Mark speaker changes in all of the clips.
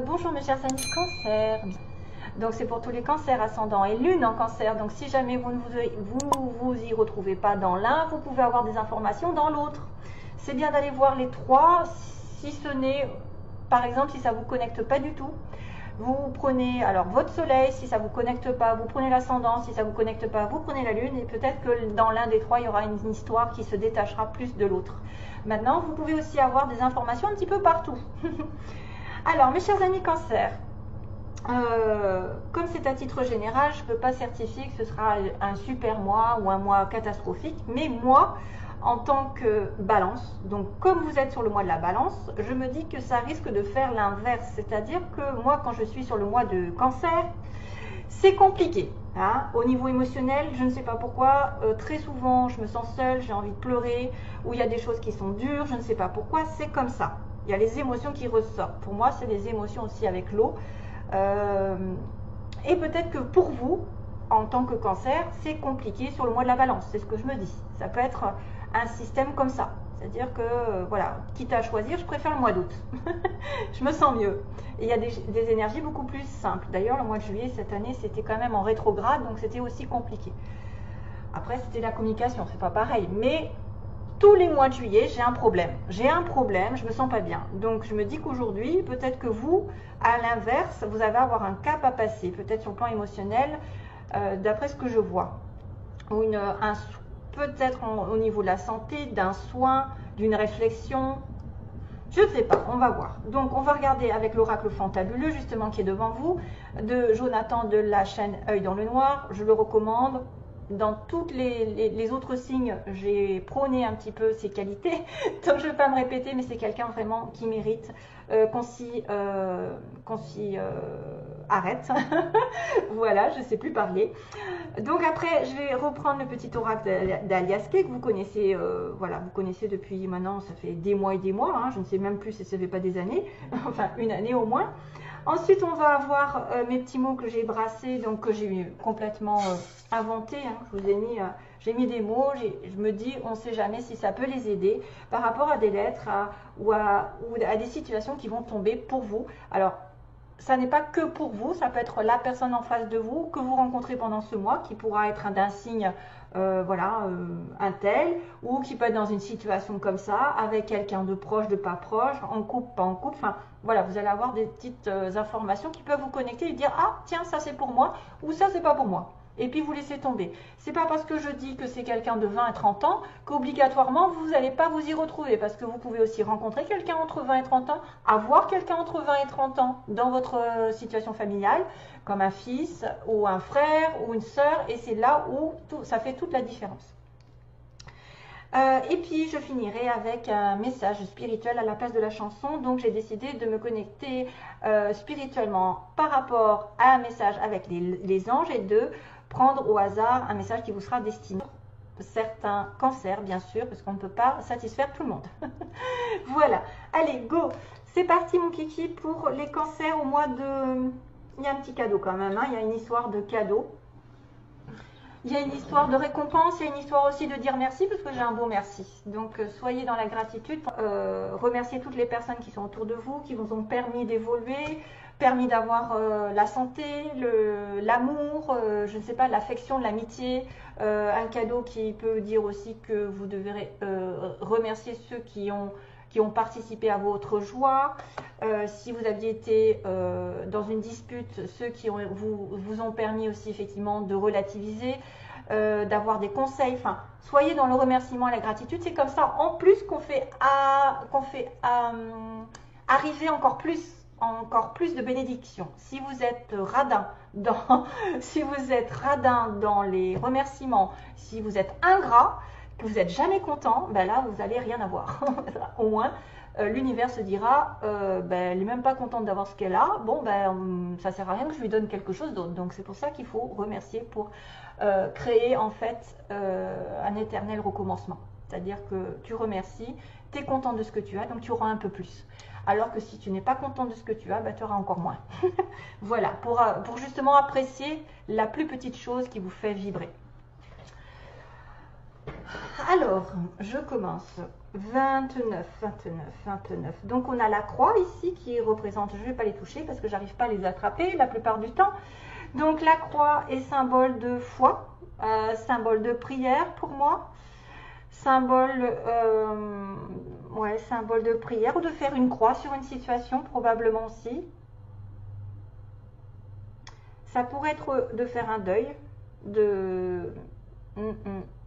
Speaker 1: Bonjour mes chers amis cancer. Donc c'est pour tous les cancers ascendant et lune en cancer. Donc si jamais vous ne vous y retrouvez pas dans l'un, vous pouvez avoir des informations dans l'autre. C'est bien d'aller voir les trois, si ce n'est, par exemple, si ça ne vous connecte pas du tout. Vous prenez alors votre soleil, si ça ne vous connecte pas, vous prenez l'ascendant, si ça ne vous connecte pas, vous prenez la lune, et peut-être que dans l'un des trois, il y aura une histoire qui se détachera plus de l'autre. Maintenant, vous pouvez aussi avoir des informations un petit peu partout. Alors, mes chers amis cancer, comme c'est à titre général, je ne peux pas certifier que ce sera un super mois ou un mois catastrophique, mais moi, en tant que balance, donc comme vous êtes sur le mois de la balance, je me dis que ça risque de faire l'inverse, c'est-à-dire que moi, quand je suis sur le mois de cancer, c'est compliqué. Hein. Au niveau émotionnel, je ne sais pas pourquoi, très souvent, je me sens seule, j'ai envie de pleurer, ou il y a des choses qui sont dures, je ne sais pas pourquoi, c'est comme ça. Il y a les émotions qui ressortent. Pour moi, c'est des émotions aussi avec l'eau. Et peut-être que pour vous, en tant que cancer, c'est compliqué sur le mois de la balance. C'est ce que je me dis. Ça peut être un système comme ça. C'est-à-dire que, voilà, quitte à choisir, je préfère le mois d'août. Je me sens mieux. Et il y a des énergies beaucoup plus simples. D'ailleurs, le mois de juillet, cette année, c'était quand même en rétrograde, donc c'était aussi compliqué. Après, c'était la communication, c'est pas pareil. Mais tous les mois de juillet, j'ai un problème. J'ai un problème, je me sens pas bien. Donc, je me dis qu'aujourd'hui, peut-être que vous, à l'inverse, vous allez avoir un cap à passer, peut-être sur le plan émotionnel, d'après ce que je vois. Ou peut-être au niveau de la santé, d'un soin, d'une réflexion. Je ne sais pas, on va voir. Donc, on va regarder avec l'oracle fantabuleux, justement, qui est devant vous, de Jonathan de la chaîne Œil dans le Noir. Je le recommande. Dans tous les autres signes, j'ai prôné un petit peu ses qualités. Donc, je ne vais pas me répéter, mais c'est quelqu'un vraiment qui mérite qu'on s'y arrête. Voilà, je ne sais plus parler. Donc après, je vais reprendre le petit oracle d'Aliaské que vous connaissez, voilà, vous connaissez depuis maintenant, ça fait des mois et des mois, hein, je ne sais même plus si ça fait pas des années, enfin une année au moins. Ensuite, on va avoir mes petits mots que j'ai brassés, donc que j'ai complètement inventés. Hein, je vous ai mis, j'ai mis des mots. Je me dis, on ne sait jamais si ça peut les aider par rapport à des lettres ou à des situations qui vont tomber pour vous. Alors, ça n'est pas que pour vous, ça peut être la personne en face de vous que vous rencontrez pendant ce mois, qui pourra être d'un signe, voilà, un tel, ou qui peut être dans une situation comme ça, avec quelqu'un de proche, de pas proche, en couple, pas en couple, enfin, voilà, vous allez avoir des petites informations qui peuvent vous connecter et dire, ah, tiens, ça c'est pour moi, ou ça c'est pas pour moi. Et puis vous laissez tomber. C'est pas parce que je dis que c'est quelqu'un de 20 à 30 ans qu'obligatoirement vous n'allez pas vous y retrouver, parce que vous pouvez aussi rencontrer quelqu'un entre 20 et 30 ans, avoir quelqu'un entre 20 et 30 ans dans votre situation familiale, comme un fils ou un frère ou une sœur, et c'est là où ça fait toute la différence. Et puis je finirai avec un message spirituel à la place de la chanson. Donc j'ai décidé de me connecter spirituellement par rapport à un message avec les anges et de prendre au hasard un message qui vous sera destiné. Certains cancers, bien sûr, parce qu'on ne peut pas satisfaire tout le monde. Voilà, allez, go. C'est parti mon kiki pour les cancers au mois de... Il y a un petit cadeau quand même, hein. Il y a une histoire de cadeau. Il y a une histoire de récompense, il y a une histoire aussi de dire merci, parce que j'ai un beau merci. Donc, soyez dans la gratitude. Remerciez toutes les personnes qui sont autour de vous, qui vous ont permis d'évoluer, permis d'avoir la santé, l'amour, je ne sais pas, l'affection, l'amitié. Un cadeau qui peut dire aussi que vous devrez remercier ceux qui ont participé à votre joie. Si vous aviez été dans une dispute, ceux qui vous ont permis aussi effectivement de relativiser, d'avoir des conseils. Enfin, soyez dans le remerciement et la gratitude. C'est comme ça, en plus, qu'on fait arriver encore plus de bénédictions. Si vous êtes radin dans les remerciements, si vous êtes ingrat, que vous n'êtes jamais content, ben là, vous n'allez rien avoir. Au moins, l'univers se dira, elle n'est même pas contente d'avoir ce qu'elle a, bon, ça ne sert à rien que je lui donne quelque chose d'autre. Donc, c'est pour ça qu'il faut remercier pour créer, en fait, un éternel recommencement. C'est-à-dire que tu remercies, tu es content de ce que tu as, donc tu auras un peu plus. Alors que si tu n'es pas content de ce que tu as, tu auras encore moins. Voilà, pour justement apprécier la plus petite chose qui vous fait vibrer. Alors, je commence. 29, 29, 29. Donc, on a la croix ici qui représente, je ne vais pas les toucher parce que j'arrive pas à les attraper la plupart du temps. Donc, la croix est symbole de foi, symbole de prière pour moi, symbole, ouais, symbole de prière ou de faire une croix sur une situation probablement aussi. Ça pourrait être de faire un deuil,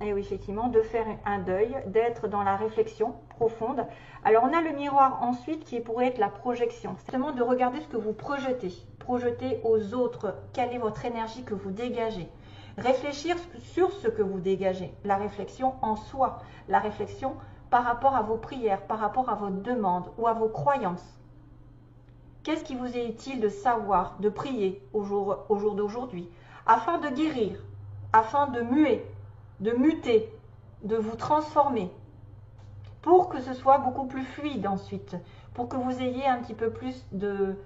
Speaker 1: et oui, effectivement, de faire un deuil, d'être dans la réflexion profonde. Alors, on a le miroir ensuite qui pourrait être la projection. C'est vraiment de regarder ce que vous projetez. Projetez aux autres. Quelle est votre énergie que vous dégagez? Réfléchir sur ce que vous dégagez. La réflexion en soi. La réflexion par rapport à vos prières, par rapport à vos demandes ou à vos croyances. Qu'est-ce qui vous est utile de savoir, de prier au jour d'aujourd'hui, afin de guérir, afin de muer, de muter, de vous transformer, pour que ce soit beaucoup plus fluide ensuite, pour que vous ayez un petit peu plus de,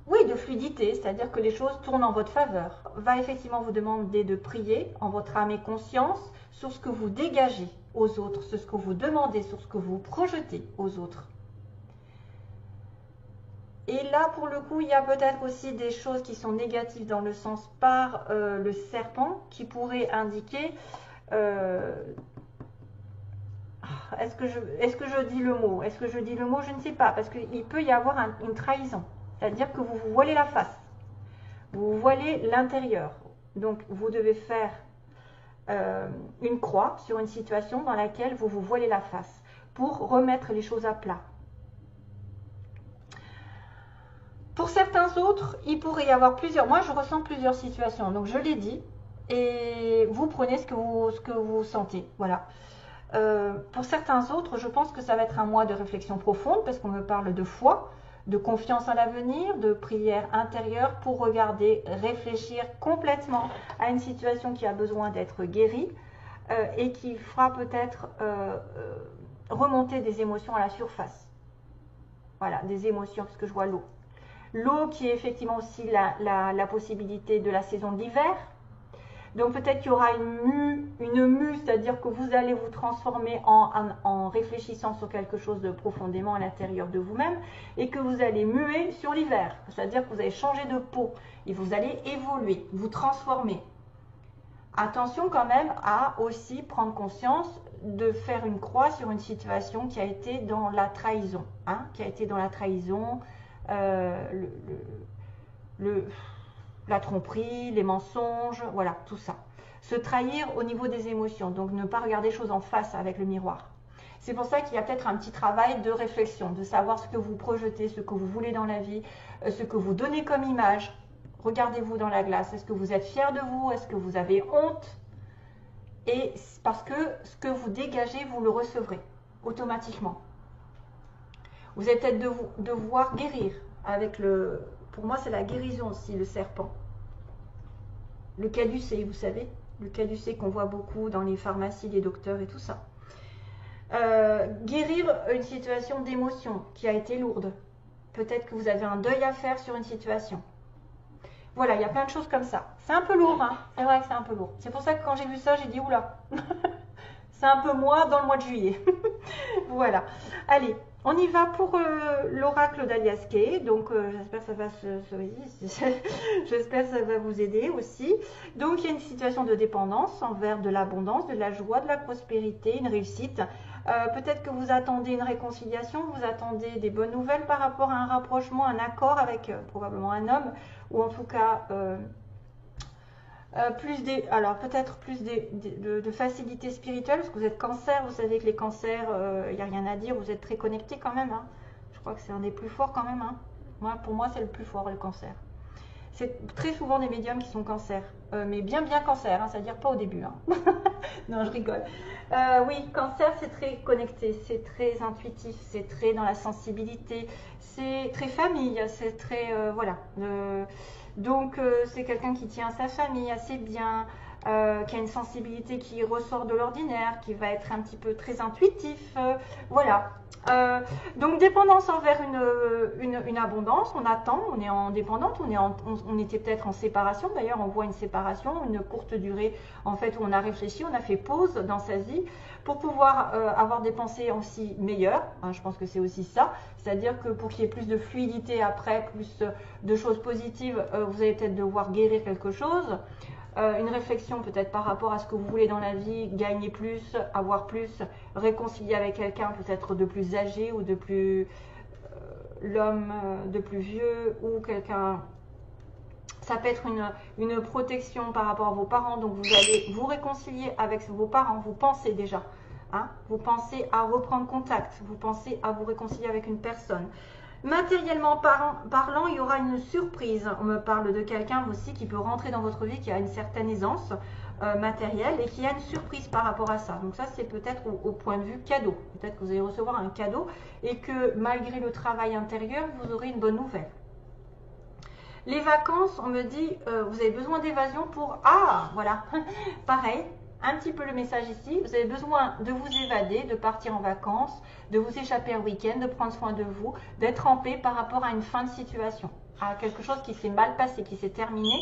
Speaker 1: oui, de fluidité, c'est-à-dire que les choses tournent en votre faveur. Va effectivement vous demander de prier en votre âme et conscience sur ce que vous dégagez aux autres, sur ce que vous demandez, sur ce que vous projetez aux autres. Et là, pour le coup, il y a peut-être aussi des choses qui sont négatives dans le sens par le serpent qui pourrait indiquer... est-ce que je dis le mot? Est-ce que je dis le mot? Je ne sais pas, parce qu'il peut y avoir une trahison. C'est-à-dire que vous vous voilez la face. Vous voilez l'intérieur. Donc, vous devez faire une croix sur une situation dans laquelle vous vous voilez la face pour remettre les choses à plat. Pour certains autres, il pourrait y avoir plusieurs. Moi, je ressens plusieurs situations. Donc, je l'ai dit. Et vous prenez ce que vous sentez. Voilà. Pour certains autres, je pense que ça va être un mois de réflexion profonde parce qu'on me parle de foi, de confiance en l'avenir, de prière intérieure pour regarder, réfléchir complètement à une situation qui a besoin d'être guérie et qui fera peut-être remonter des émotions à la surface. Voilà, des émotions, parce que je vois l'eau. L'eau qui est effectivement aussi la possibilité de la saison de l'hiver. Donc peut-être qu'il y aura une mue, c'est-à-dire que vous allez vous transformer en réfléchissant sur quelque chose de profondément à l'intérieur de vous-même et que vous allez muer sur l'hiver. C'est-à-dire que vous allez changer de peau et vous allez évoluer, vous transformer. Attention quand même à aussi prendre conscience de faire une croix sur une situation qui a été dans la trahison. Hein, qui a été dans la trahison, la tromperie, les mensonges, voilà, tout ça. Se trahir au niveau des émotions, donc ne pas regarder les choses en face avec le miroir. C'est pour ça qu'il y a peut-être un petit travail de réflexion, de savoir ce que vous projetez, ce que vous voulez dans la vie, ce que vous donnez comme image. Regardez-vous dans la glace, est-ce que vous êtes fier de vous, est-ce que vous avez honte? Et parce que ce que vous dégagez, vous le recevrez automatiquement. Vous allez peut-être devoir guérir avec le... Pour moi, c'est la guérison aussi, le serpent. Le caducée, vous savez, le caducée qu'on voit beaucoup dans les pharmacies, les docteurs et tout ça. Guérir une situation d'émotion qui a été lourde. Peut-être que vous avez un deuil à faire sur une situation. Voilà, il y a plein de choses comme ça. C'est un peu lourd, hein. C'est vrai que c'est un peu lourd. C'est pour ça que quand j'ai vu ça, j'ai dit, oula, c'est un peu moi dans le mois de juillet. Voilà. Allez, on y va pour l'oracle d'Alias Kay. Donc, j'espère que ça va j'espère que ça va vous aider aussi. Donc, il y a une situation de dépendance envers de l'abondance, de la joie, de la prospérité, une réussite. Peut-être que vous attendez une réconciliation, vous attendez des bonnes nouvelles par rapport à un rapprochement, un accord avec probablement un homme, ou en tout cas peut-être plus de facilité spirituelle, parce que vous êtes cancer, vous savez que les cancers, il n'y a rien à dire, vous êtes très connectés quand même. Hein. Je crois que c'est un des plus forts quand même. Hein. Pour moi, c'est le plus fort, le cancer. C'est très souvent des médiums qui sont cancer, mais bien cancer, hein, c'est-à-dire pas au début. Hein. Non, je rigole. Oui, cancer, c'est très connecté, c'est très intuitif, c'est très dans la sensibilité, c'est très famille, c'est très... voilà. Donc, c'est quelqu'un qui tient à sa famille assez bien, qui a une sensibilité qui ressort de l'ordinaire, qui va être un petit peu très intuitif. Voilà. Donc dépendance envers une abondance, on attend, on est en dépendante, on était peut-être en séparation, d'ailleurs on voit une séparation, une courte durée en fait où on a réfléchi, on a fait pause dans sa vie pour pouvoir avoir des pensées aussi meilleures, hein, je pense que c'est aussi ça, c'est-à-dire que pour qu'il y ait plus de fluidité après, plus de choses positives, vous allez peut-être devoir guérir quelque chose. Une réflexion peut-être par rapport à ce que vous voulez dans la vie, gagner plus, avoir plus, réconcilier avec quelqu'un peut-être de plus âgé ou de plus l'homme de plus vieux ou quelqu'un. Ça peut être une protection par rapport à vos parents, donc vous allez vous réconcilier avec vos parents, vous pensez déjà, hein, vous pensez à reprendre contact, vous pensez à vous réconcilier avec une personne. Matériellement parlant, il y aura une surprise. On me parle de quelqu'un aussi qui peut rentrer dans votre vie, qui a une certaine aisance matérielle et qui a une surprise par rapport à ça. Donc ça, c'est peut-être au point de vue cadeau. Peut-être que vous allez recevoir un cadeau et que malgré le travail intérieur, vous aurez une bonne nouvelle. Les vacances, on me dit, vous avez besoin d'évasion pour... Ah, voilà, pareil. Un petit peu le message ici, vous avez besoin de vous évader, de partir en vacances, de vous échapper un week-end, de prendre soin de vous, d'être en paix par rapport à une fin de situation, à quelque chose qui s'est mal passé, qui s'est terminé,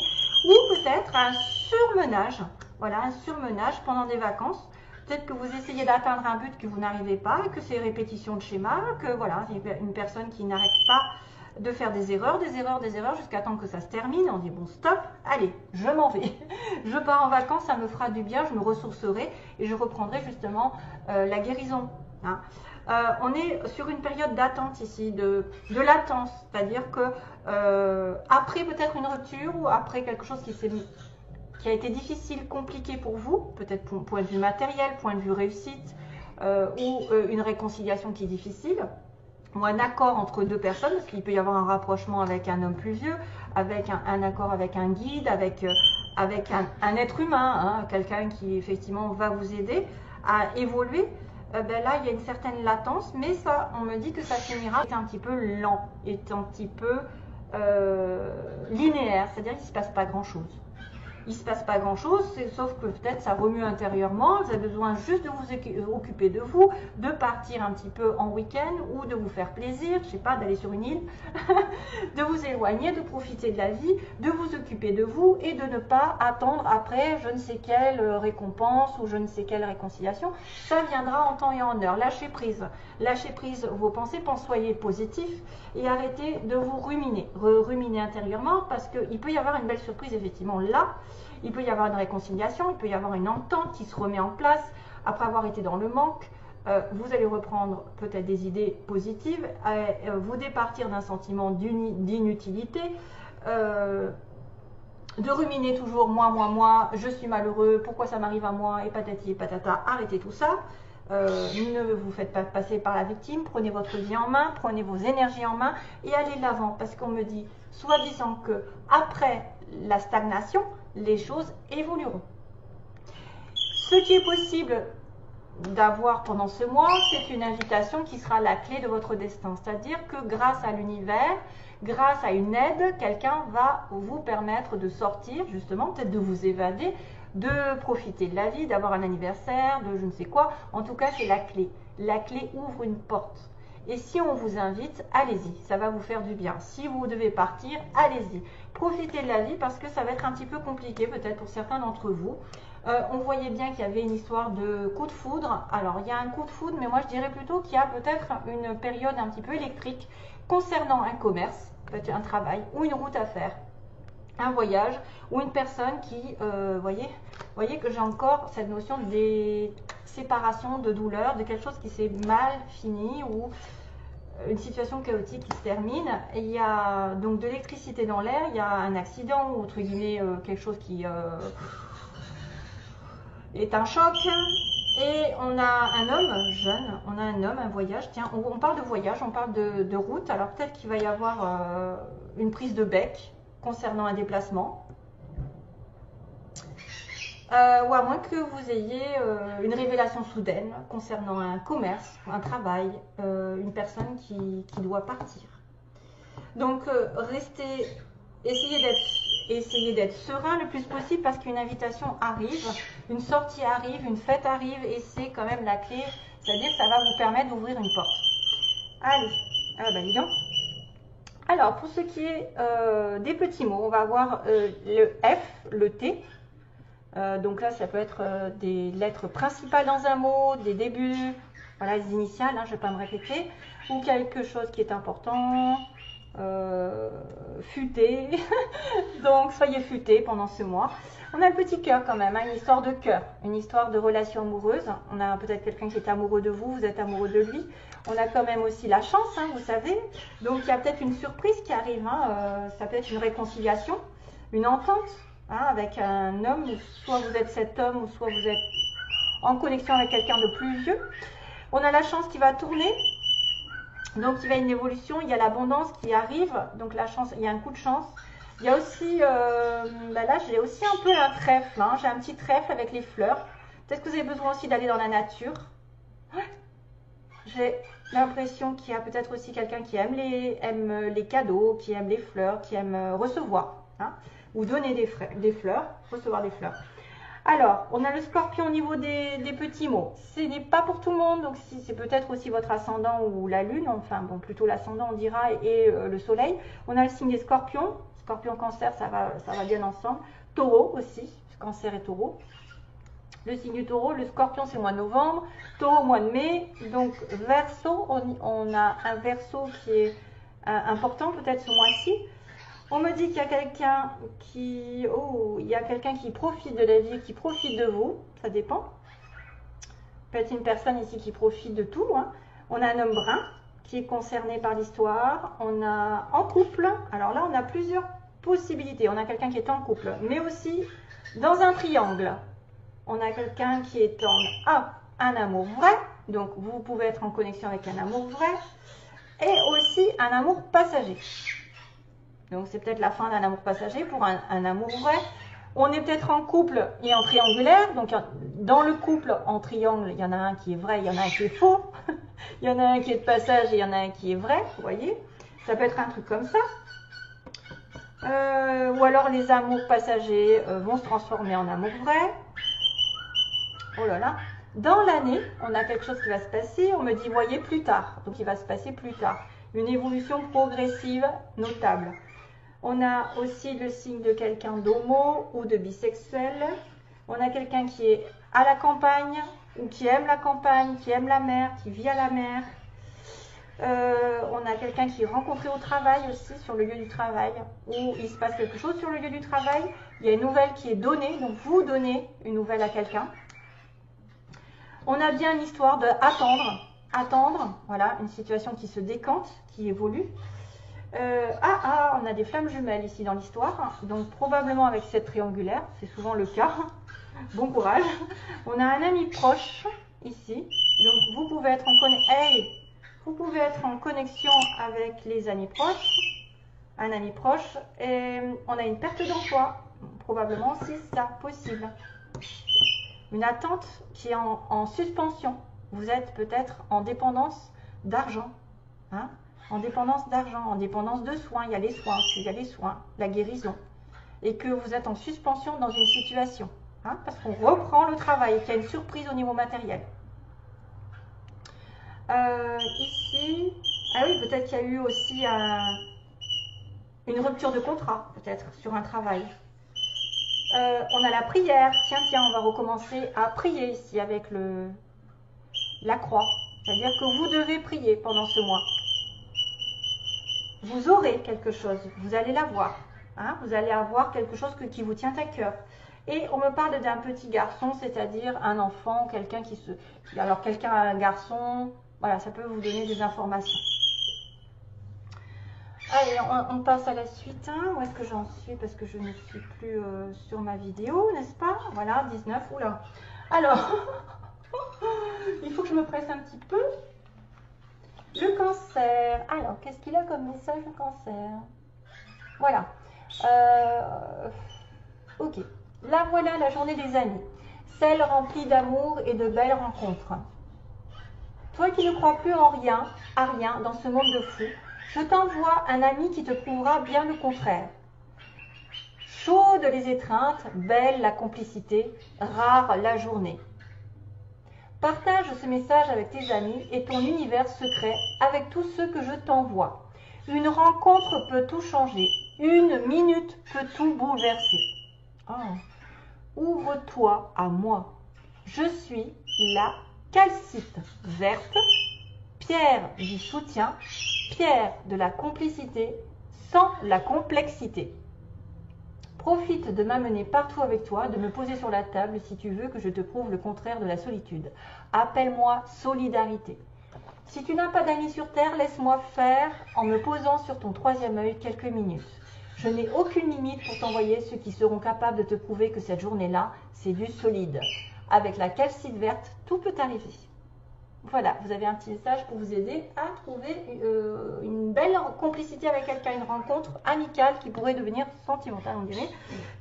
Speaker 1: ou peut-être un surmenage, voilà, un surmenage pendant des vacances. Peut-être que vous essayez d'atteindre un but que vous n'arrivez pas, que c'est répétition de schéma, que voilà, une personne qui n'arrête pas de faire des erreurs jusqu'à temps que ça se termine. On dit bon stop, allez, je m'en vais. Je pars en vacances, ça me fera du bien, je me ressourcerai et je reprendrai justement la guérison. Hein. On est sur une période d'attente ici, de latence, c'est-à-dire que après peut-être une rupture ou après quelque chose qui a été difficile, compliqué pour vous, peut-être point de vue matériel, point de vue réussite ou une réconciliation qui est difficile, ou un accord entre deux personnes, parce qu'il peut y avoir un rapprochement avec un homme plus vieux, avec un accord avec un guide, avec un être humain, hein, quelqu'un qui effectivement va vous aider à évoluer. Ben là, il y a une certaine latence, mais ça, on me dit que ça finira est un petit peu lent, est un petit peu linéaire, c'est-à-dire qu'il ne se passe pas grand-chose. Il ne se passe pas grand-chose, sauf que peut-être ça remue intérieurement, vous avez besoin juste de vous occuper de vous, de partir un petit peu en week-end ou de vous faire plaisir, je ne sais pas, d'aller sur une île, de vous éloigner, de profiter de la vie, de vous occuper de vous et de ne pas attendre après je ne sais quelle récompense ou je ne sais quelle réconciliation. Ça viendra en temps et en heure. Lâchez prise vos pensées, soyez positif et arrêtez de vous ruminer intérieurement parce qu'il peut y avoir une belle surprise effectivement là. Il peut y avoir une réconciliation, il peut y avoir une entente qui se remet en place après avoir été dans le manque. Vous allez reprendre peut-être des idées positives, vous départir d'un sentiment d'inutilité, de ruminer toujours moi, je suis malheureux, pourquoi ça m'arrive à moi, et patati et patata, arrêtez tout ça. Ne vous faites pas passer par la victime, prenez votre vie en main, prenez vos énergies en main et allez de l'avant parce qu'on me dit, soi-disant que après la stagnation, les choses évolueront. Ce qui est possible d'avoir pendant ce mois, c'est une invitation qui sera la clé de votre destin. C'est-à-dire que grâce à l'univers, grâce à une aide, quelqu'un va vous permettre de sortir, justement, peut-être de vous évader, de profiter de la vie, d'avoir un anniversaire, de je ne sais quoi. En tout cas, c'est la clé. La clé ouvre une porte. Et si on vous invite, allez-y, ça va vous faire du bien. Si vous devez partir, allez-y. Profitez de la vie parce que ça va être un petit peu compliqué peut-être pour certains d'entre vous. On voyait bien qu'il y avait une histoire de coup de foudre. Alors, il y a un coup de foudre, mais moi je dirais plutôt qu'il y a peut-être une période un petit peu électrique concernant un commerce, peut-être un travail ou une route à faire, un voyage ou une personne qui, voyez que j'ai encore cette notion des séparations, de douleur, de quelque chose qui s'est mal fini ou une situation chaotique qui se termine. Et il y a donc de l'électricité dans l'air, il y a un accident ou entre guillemets quelque chose qui est un choc. Et on a un homme jeune, on a un homme, un voyage. Tiens, on parle de voyage, on parle de route. Alors peut-être qu'il va y avoir une prise de bec concernant un déplacement. Ou à moins que vous ayez une révélation soudaine concernant un commerce, un travail, une personne qui doit partir. Donc essayez d'être serein le plus possible parce qu'une invitation arrive, une sortie arrive, une fête arrive et c'est quand même la clé, c'est-à-dire que ça va vous permettre d'ouvrir une porte. Allez, ah bah dis donc. Alors, pour ce qui est des petits mots, on va avoir le F, le T. Donc là, ça peut être des lettres principales dans un mot, des débuts, voilà, les initiales, hein, je ne vais pas me répéter, ou quelque chose qui est important, futé. Donc, soyez futés pendant ce mois. On a le petit cœur quand même, hein, une histoire de cœur, une histoire de relation amoureuse. On a peut-être quelqu'un qui est amoureux de vous, vous êtes amoureux de lui. On a quand même aussi la chance, hein, vous savez. Donc, il y a peut-être une surprise qui arrive. Hein, ça peut être une réconciliation, une entente hein, avec un homme. Soit vous êtes cet homme, ou soit vous êtes en connexion avec quelqu'un de plus vieux. On a la chance qui va tourner. Donc, il y a une évolution. Il y a l'abondance qui arrive. Donc, la chance, il y a un coup de chance. Il y a aussi, là j'ai aussi un peu un trèfle, hein. J'ai un petit trèfle avec les fleurs. Peut-être que vous avez besoin aussi d'aller dans la nature. J'ai l'impression qu'il y a peut-être aussi quelqu'un qui aime les cadeaux, qui aime les fleurs, qui aime recevoir, hein, ou donner des fleurs, recevoir des fleurs. Alors, on a le scorpion au niveau des petits mots. Ce n'est pas pour tout le monde, donc si c'est peut-être aussi votre ascendant ou la lune, enfin bon, plutôt l'ascendant on dira, et le soleil. On a le signe des scorpions. Scorpion, cancer, ça va bien ensemble. Taureau aussi, cancer et taureau. Le signe du taureau, le scorpion c'est le mois de novembre, taureau au mois de mai. Donc verseau, on a un verseau qui est important peut-être ce mois-ci. On me dit qu'il y a quelqu'un qui profite de la vie, qui profite de vous, ça dépend. Peut-être une personne ici qui profite de tout. Hein. On a un homme brun qui est concerné par l'histoire. On a en couple, alors là on a plusieurs possibilités. On a quelqu'un qui est en couple, mais aussi dans un triangle. On a quelqu'un qui est en un amour vrai, donc vous pouvez être en connexion avec un amour vrai, et aussi un amour passager. Donc c'est peut-être la fin d'un amour passager pour un amour vrai. On est peut-être en couple et en triangulaire, donc dans le couple en triangle, il y en a un qui est vrai, il y en a un qui est faux, il y en a un qui est de passage et il y en a un qui est vrai, vous voyez. Ça peut être un truc comme ça. Ou alors les amours passagers vont se transformer en amour vrai. Oh là là. Dans l'année, on a quelque chose qui va se passer, on me dit voyez plus tard, donc il va se passer plus tard. Une évolution progressive notable. On a aussi le signe de quelqu'un d'homo ou de bisexuel. On a quelqu'un qui est à la campagne ou qui aime la campagne, qui aime la mer, qui vit à la mer. On a quelqu'un qui est rencontré au travail aussi, sur le lieu du travail, où il se passe quelque chose sur le lieu du travail. Il y a une nouvelle qui est donnée, donc vous donnez une nouvelle à quelqu'un. On a bien une histoire de attendre, voilà, une situation qui se décante, qui évolue. On a des flammes jumelles ici dans l'histoire, donc probablement avec cette triangulaire, c'est souvent le cas. Bon courage. On a un ami proche ici, donc vous pouvez être en connexion avec les amis proches, un ami proche, et on a une perte d'emploi, probablement c'est ça possible. Une attente qui est en suspension. Vous êtes peut-être en dépendance d'argent, hein, en dépendance d'argent, en dépendance de soins. Il y a les soins aussi, il y a les soins, la guérison. Et que vous êtes en suspension dans une situation. Hein, parce qu'on reprend le travail et qu'il y a une surprise au niveau matériel. Ici, ah oui, peut-être qu'il y a eu aussi une rupture de contrat, peut-être, sur un travail. On a la prière. Tiens, on va recommencer à prier ici avec la croix. C'est-à-dire que vous devez prier pendant ce mois. Vous aurez quelque chose, vous allez l'avoir. Hein, vous allez avoir quelque chose qui vous tient à cœur. Et on me parle d'un petit garçon, c'est-à-dire un enfant, quelqu'un alors quelqu'un, un garçon, voilà, ça peut vous donner des informations. Allez, on passe à la suite. Hein. Où est-ce que j'en suis? Parce que je ne suis plus sur ma vidéo, n'est-ce pas? Voilà, 19, oula. Alors, il faut que je me presse un petit peu. Le cancer. Alors, qu'est-ce qu'il a comme message, le cancer? Voilà. Ok. Là, voilà la journée des amis. Celle remplie d'amour et de belles rencontres. Toi qui ne crois plus à rien dans ce monde de fou, je t'envoie un ami qui te prouvera bien le contraire. Chaudes les étreintes, belle la complicité, rare la journée. Partage ce message avec tes amis et ton univers secret avec tous ceux que je t'envoie. Une rencontre peut tout changer. Une minute peut tout bouleverser. Oh. Ouvre-toi à moi. Je suis la calcite verte, pierre du soutien, pierre de la complicité, sans la complexité. Profite de m'amener partout avec toi, de me poser sur la table si tu veux que je te prouve le contraire de la solitude. Appelle-moi solidarité. Si tu n'as pas d'amis sur terre, laisse-moi faire en me posant sur ton troisième œil quelques minutes. Je n'ai aucune limite pour t'envoyer ceux qui seront capables de te prouver que cette journée-là, c'est du solide. Avec la calcite verte, tout peut arriver. Voilà, vous avez un petit message pour vous aider à trouver une belle complicité avec quelqu'un, une rencontre amicale qui pourrait devenir sentimentale, on dirait.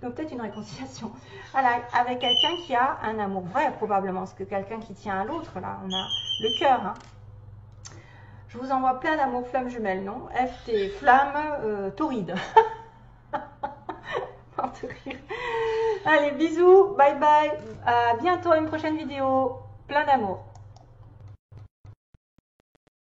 Speaker 1: Donc peut-être une réconciliation. Voilà, avec quelqu'un qui a un amour vrai, probablement, parce que quelqu'un qui tient à l'autre, là, on a le cœur. Hein. Je vous envoie plein d'amour flamme jumelle, non? FT, flamme, tauride. Allez, bisous, bye bye. À bientôt à une prochaine vidéo. Plein d'amour.